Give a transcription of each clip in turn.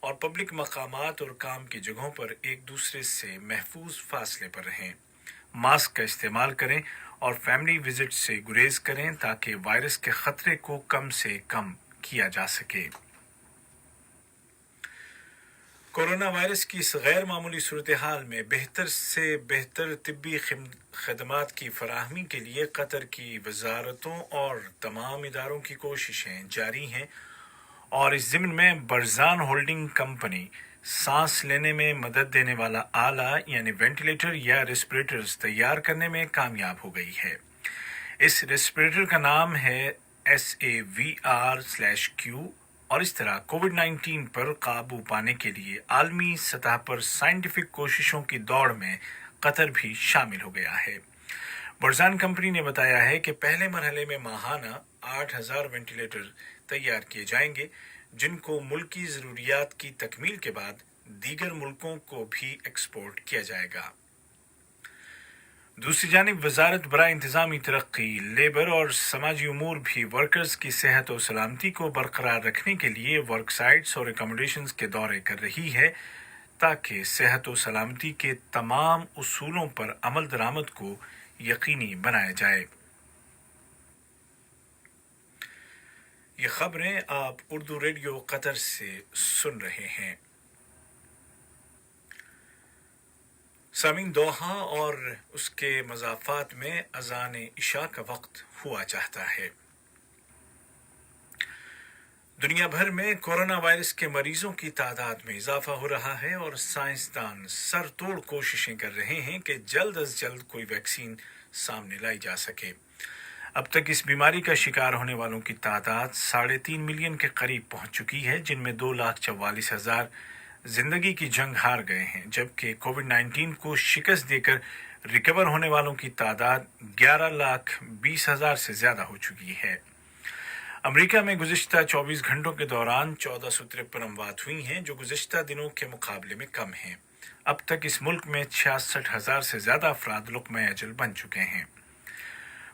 اور پبلک مقامات اور کام کی جگہوں پر ایک دوسرے سے محفوظ فاصلے پر رہیں۔ ماسک کا استعمال کریں اور فیملی وزٹ سے گریز کریں تاکہ وائرس کے خطرے کو کم سے کم کیا جا سکے۔ کورونا وائرس کی اس غیر معمولی صورتحال میں بہتر سے بہتر طبی خدمات کی فراہمی کے لیے قطر کی وزارتوں اور تمام اداروں کی کوششیں جاری ہیں، اور اس ضمن میں برزان ہولڈنگ کمپنی سانس لینے میں مدد دینے والا آلہ یعنی وینٹیلیٹر یا ریسپریٹرز تیار کرنے میں کامیاب ہو گئی ہے۔ اس ریسپریٹر کا نام ہے SAVR/Q، اور اس طرح کووڈ 19 پر قابو پانے کے لیے عالمی سطح پر سائنٹیفک کوششوں کی دوڑ میں قطر بھی شامل ہو گیا ہے۔ برزان کمپنی نے بتایا ہے کہ پہلے مرحلے میں ماہانہ 8,000 وینٹیلیٹر تیار کیے جائیں گے، جن کو ملکی ضروریات کی تکمیل کے بعد دیگر ملکوں کو بھی ایکسپورٹ کیا جائے گا۔ دوسری جانب وزارت برائے انتظامی ترقی، لیبر اور سماجی امور بھی ورکرز کی صحت و سلامتی کو برقرار رکھنے کے لیے ورک سائٹس اور اکاموڈیشنز کے دورے کر رہی ہے تاکہ صحت و سلامتی کے تمام اصولوں پر عمل درآمد کو یقینی بنایا جائے۔ یہ خبریں آپ اردو ریڈیو قطر سے سن رہے ہیں۔ سامعین، دوحہ اور اس کے مضافات میں اذان عشاء کا وقت ہوا چاہتا ہے۔ دنیا بھر میں کورونا وائرس کے مریضوں کی تعداد میں اضافہ ہو رہا ہے اور سائنسدان سر توڑ کوششیں کر رہے ہیں کہ جلد از جلد کوئی ویکسین سامنے لائی جا سکے۔ اب تک اس بیماری کا شکار ہونے والوں کی تعداد 3.5 ملین کے قریب پہنچ چکی ہے، جن میں 2,44,000 زندگی کی جنگ ہار گئے ہیں، جبکہ کووڈ 19 کو شکست دے کر ریکور ہونے والوں کی تعداد 11,20,000 سے زیادہ ہو چکی ہے۔ امریکہ میں گزشتہ 24 گھنٹوں کے دوران 1453 اموات ہوئی ہیں، جو گزشتہ دنوں کے مقابلے میں کم ہیں۔ اب تک اس ملک میں 66,000 سے زیادہ افراد لقمہ اجل بن چکے ہیں۔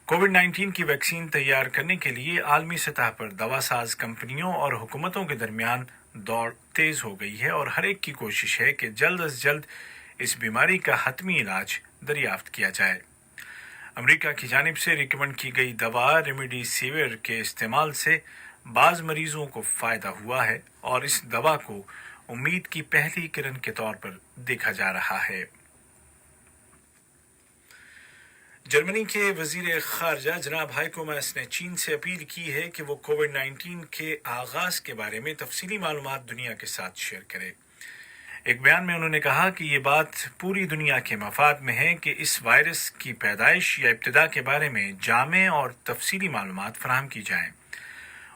کووڈ 19 کی ویکسین تیار کرنے کے لیے عالمی سطح پر دوا ساز کمپنیوں اور حکومتوں کے درمیان دوڑ تیز ہو گئی ہے، اور ہر ایک کی کوشش ہے کہ جلد از جلد اس بیماری کا حتمی علاج دریافت کیا جائے۔ امریکہ کی جانب سے ریکمنڈ کی گئی دوا ریمیڈی سیویر کے استعمال سے بعض مریضوں کو فائدہ ہوا ہے، اور اس دوا کو امید کی پہلی کرن کے طور پر دیکھا جا رہا ہے۔ جرمنی کے وزیر خارجہ جناب ہائیکو ماس نے چین سے اپیل کی ہے کہ وہ کووڈ 19 کے آغاز کے بارے میں تفصیلی معلومات دنیا کے ساتھ شیئر کرے۔ ایک بیان میں انہوں نے کہا کہ یہ بات پوری دنیا کے مفاد میں ہے کہ اس وائرس کی پیدائش یا ابتدا کے بارے میں جامع اور تفصیلی معلومات فراہم کی جائیں۔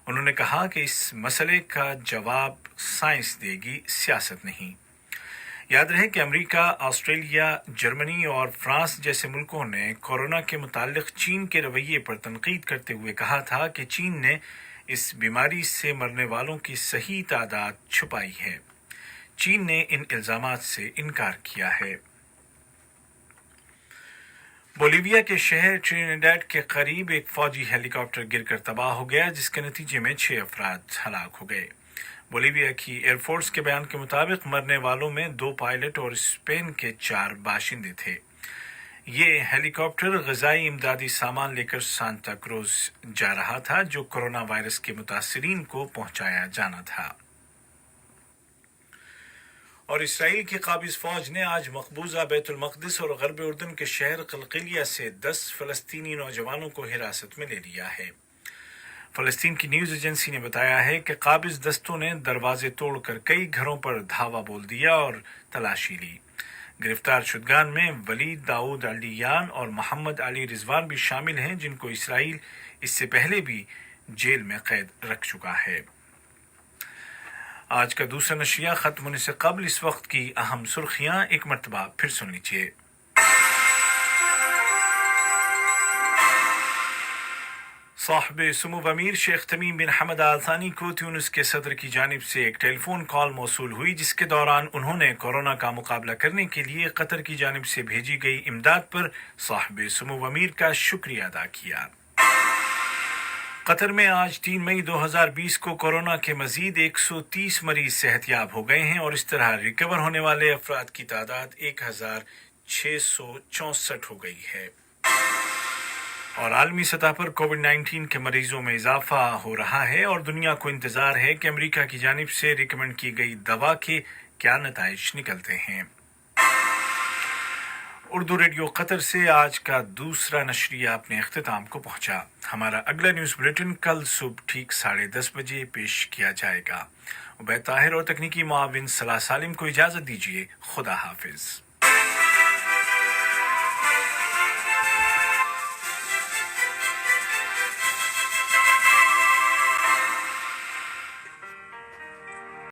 انہوں نے کہا کہ اس مسئلے کا جواب سائنس دے گی، سیاست نہیں۔ یاد رہے کہ امریکہ، آسٹریلیا، جرمنی اور فرانس جیسے ملکوں نے کورونا کے متعلق چین کے رویے پر تنقید کرتے ہوئے کہا تھا کہ چین نے اس بیماری سے مرنے والوں کی صحیح تعداد چھپائی ہے۔ چین نے ان الزامات سے انکار کیا ہے۔ بولیویا کے شہر ٹرینیڈاڈ کے قریب ایک فوجی ہیلی کاپٹر گر کر تباہ ہو گیا، جس کے نتیجے میں 6 افراد ہلاک ہو گئے۔ بولیویا کی ایئر فورس کے بیان کے مطابق مرنے والوں میں 2 پائلٹ اور اسپین کے 4 باشندے تھے۔ یہ ہیلی کاپٹر غذائی امدادی سامان لے کر سانتا کروز جا رہا تھا، جو کورونا وائرس کے متاثرین کو پہنچایا جانا تھا۔ اور اسرائیل کی قابض فوج نے آج مقبوضہ بیت المقدس اور غرب اردن کے شہر قلقیلیہ سے 10 فلسطینی نوجوانوں کو حراست میں لے لیا ہے۔ فلسطین کی نیوز ایجنسی نے بتایا ہے کہ قابض دستوں نے دروازے توڑ کر کئی گھروں پر دھاوا بول دیا اور تلاشی لی۔ گرفتار شدگان میں ولید داؤد علیان اور محمد علی رضوان بھی شامل ہیں، جن کو اسرائیل اس سے پہلے بھی جیل میں قید رکھ چکا ہے۔ آج کا دوسرا نشریہ ختم ہونے سے قبل اس وقت کی اہم سرخیاں ایک مرتبہ پھر سن لیجیے۔ صاحب سمو امیر شیخ تمیم بن حمد آل ثانی کو تیونس کے صدر کی جانب سے ایک ٹیلی فون کال موصول ہوئی، جس کے دوران انہوں نے کورونا کا مقابلہ کرنے کے لیے قطر کی جانب سے بھیجی گئی امداد پر صاحب سمو امیر کا شکریہ ادا کیا۔ قطر میں آج 3 مئی 2020 کو کورونا کے مزید 130 مریض صحتیاب ہو گئے ہیں اور اس طرح ریکور ہونے والے افراد کی تعداد 1664 ہو گئی ہے اور عالمی سطح پر کووڈ 19 کے مریضوں میں اضافہ ہو رہا ہے اور دنیا کو انتظار ہے کہ امریکہ کی جانب سے ریکمینڈ کی گئی دوا کے کیا نتائج نکلتے ہیں۔ اردو ریڈیو قطر سے آج کا دوسرا نشریہ اپنے اختتام کو پہنچا۔ ہمارا اگلا نیوز بلیٹن کل صبح ٹھیک 10:30 بجے پیش کیا جائے گا۔ عبید طاہر اور تکنیکی معاون صلاح سالم کو اجازت دیجیے۔ خدا حافظ۔